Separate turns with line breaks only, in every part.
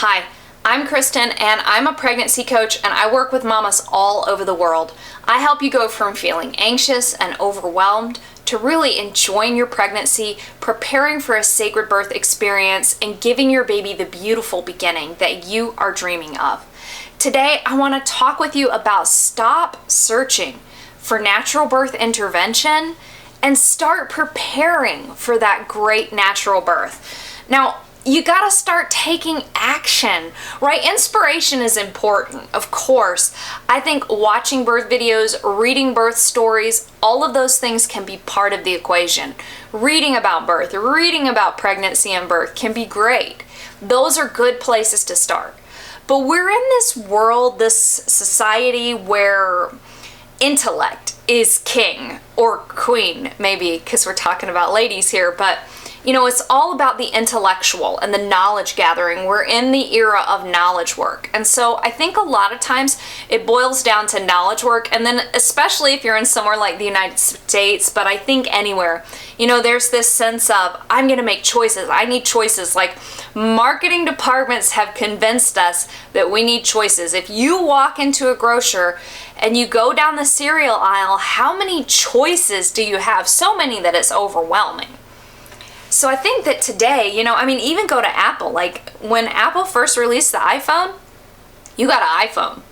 Hi, I'm Kristen and I'm a pregnancy coach and I work with mamas all over the world. I help you go from feeling anxious and overwhelmed to really enjoying your pregnancy, preparing for a sacred birth experience, and giving your baby the beautiful beginning that you are dreaming of. Today, I want to talk with you about stop searching for natural birth intervention and start preparing for that great natural birth. Now, you gotta start taking action, right? Inspiration is important, of course. I think watching birth videos, reading birth stories, all of those things can be part of the equation. Reading about birth, reading about pregnancy and birth can be great. Those are good places to start. But we're in this world, this society where intellect is king or queen, maybe because we're talking about ladies here, but you know, it's all about the intellectual and the knowledge gathering. We're in the era of knowledge work. And so I think a lot of times it boils down to knowledge work. And then especially if you're in somewhere like the United States, but I think anywhere, you know, there's this sense of, I'm going to make choices. I need choices. Like marketing departments have convinced us that we need choices. If you walk into a grocer and you go down the cereal aisle, how many choices do you have? So many that it's overwhelming. So I think that today, you know, I mean, even go to Apple. Like when Apple first released the iPhone, you got an iPhone.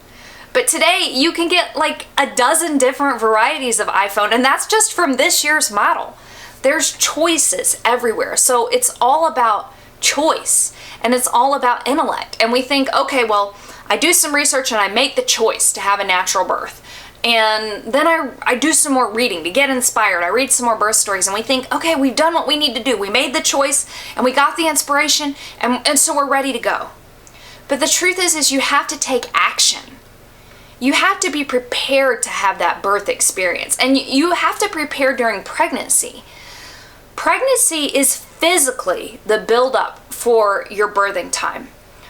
But today you can get like a dozen different varieties of iPhone, and that's just from this year's model. There's choices everywhere. So it's all about choice and it's all about intellect. And we think, okay, well, I do some research and I make the choice to have a natural birth. And then I do some more reading to get inspired. I read some more birth stories and we think, okay, we've done what we need to do. We made the choice and we got the inspiration and so we're ready to go. But the truth is you have to take action. You have to be prepared to have that birth experience, and you have to prepare during pregnancy. Pregnancy is physically the buildup for your birthing time.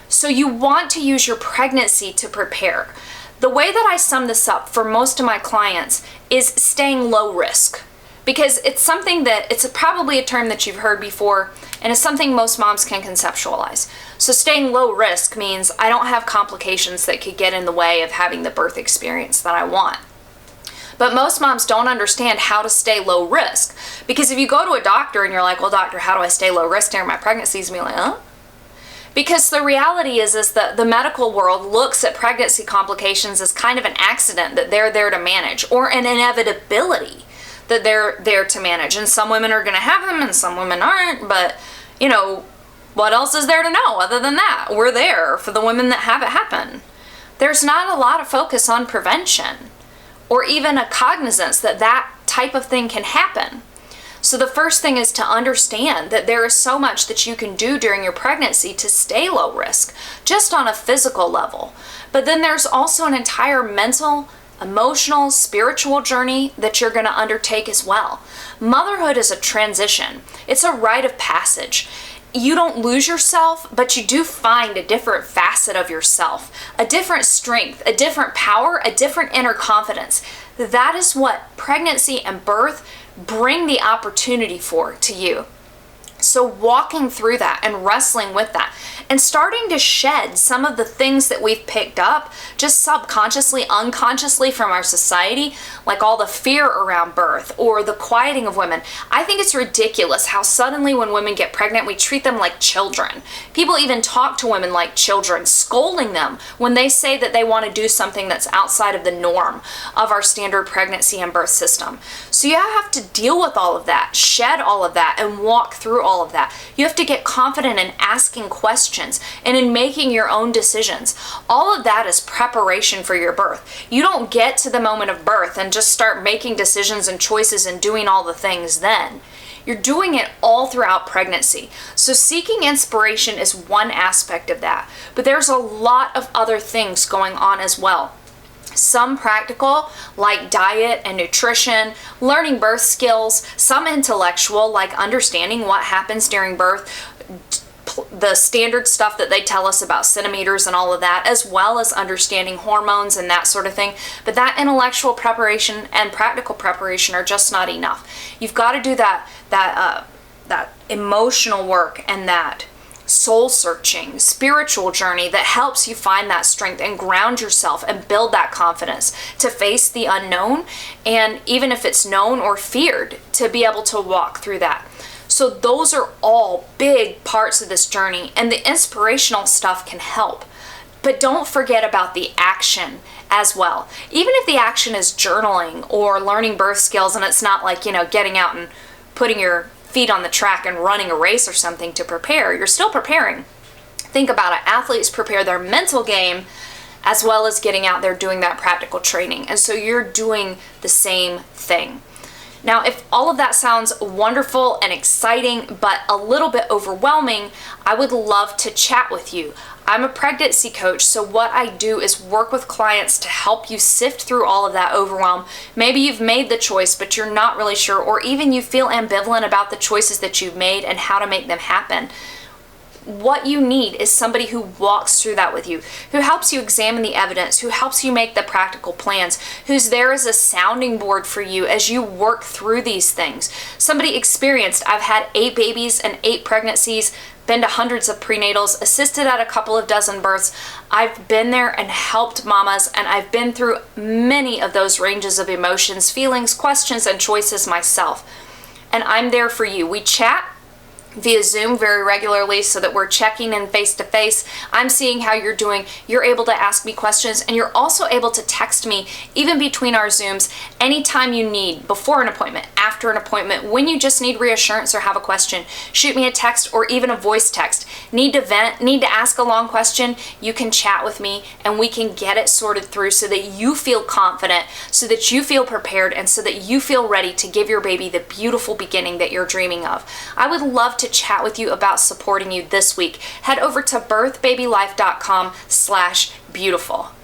So you want to use your pregnancy to prepare. The way that I sum this up for most of my clients is staying low risk, because it's something that it's probably a term that you've heard before, and it's something most moms can conceptualize. So staying low risk means I don't have complications that could get in the way of having the birth experience that I want. But most moms don't understand how to stay low risk, because if you go to a doctor and you're like, well, doctor, how do I stay low risk during my pregnancies? And be like, huh? Because the reality is that the medical world looks at pregnancy complications as kind of an accident that they're there to manage, or an inevitability that they're there to manage. And some women are going to have them and some women aren't, but you know, what else is there to know other than that? We're there for the women that have it happen. There's not a lot of focus on prevention or even a cognizance that that type of thing can happen. So the first thing is to understand that there is so much that you can do during your pregnancy to stay low risk, just on a physical level. But then there's also an entire mental, emotional, spiritual journey that you're going to undertake as well. Motherhood is a transition. It's a rite of passage. You don't lose yourself, but you do find a different facet of yourself, a different strength, a different power, a different inner confidence. That is what pregnancy and birth bring the opportunity for to you. So walking through that and wrestling with that and starting to shed some of the things that we've picked up just subconsciously, unconsciously from our society, like all the fear around birth or the quieting of women. I think it's ridiculous how suddenly when women get pregnant, we treat them like children. People even talk to women like children, scolding them when they say that they want to do something that's outside of the norm of our standard pregnancy and birth system. So you have to deal with all of that, shed all of that, and walk through all of that. You have to get confident in asking questions and in making your own decisions. All of that is preparation for your birth. You don't get to the moment of birth and just start making decisions and choices and doing all the things then. You're doing it all throughout pregnancy. So seeking inspiration is one aspect of that, but there's a lot of other things going on as well. Some practical, like diet and nutrition, learning birth skills, some intellectual, like understanding what happens during birth, the standard stuff that they tell us about centimeters and all of that, as well as understanding hormones and that sort of thing. But that intellectual preparation and practical preparation are just not enough. You've got to do that emotional work and that soul searching, spiritual journey that helps you find that strength and ground yourself and build that confidence to face the unknown. And even if it's known or feared, to be able to walk through that. So those are all big parts of this journey, and the inspirational stuff can help. But don't forget about the action as well. Even if the action is journaling or learning birth skills, and it's not like, getting out and putting your feet on the track and running a race or something to prepare, you're still preparing. Think about it. Athletes prepare their mental game as well as getting out there doing that practical training. And so you're doing the same thing. Now, if all of that sounds wonderful and exciting, but a little bit overwhelming, I would love to chat with you. I'm a pregnancy coach, so what I do is work with clients to help you sift through all of that overwhelm. Maybe you've made the choice, but you're not really sure, or even you feel ambivalent about the choices that you've made and how to make them happen. What you need is somebody who walks through that with you, who helps you examine the evidence, who helps you make the practical plans, who's there as a sounding board for you as you work through these things. Somebody experienced. I've had 8 babies and 8 pregnancies, been to hundreds of prenatals, assisted at a couple of dozen births. I've been there and helped mamas, and I've been through many of those ranges of emotions, feelings, questions, and choices myself. And I'm there for you. We chat via Zoom very regularly so that we're checking in face to face. I'm seeing how you're doing. You're able to ask me questions, and you're also able to text me even between our Zooms anytime you need, before an appointment, after an appointment, when you just need reassurance or have a question. Shoot me a text or even a voice text. Need to vent, need to ask a long question, you can chat with me and we can get it sorted through so that you feel confident, so that you feel prepared, and so that you feel ready to give your baby the beautiful beginning that you're dreaming of. I would love to chat with you about supporting you this week. Head over to birthbabylife.com/beautiful.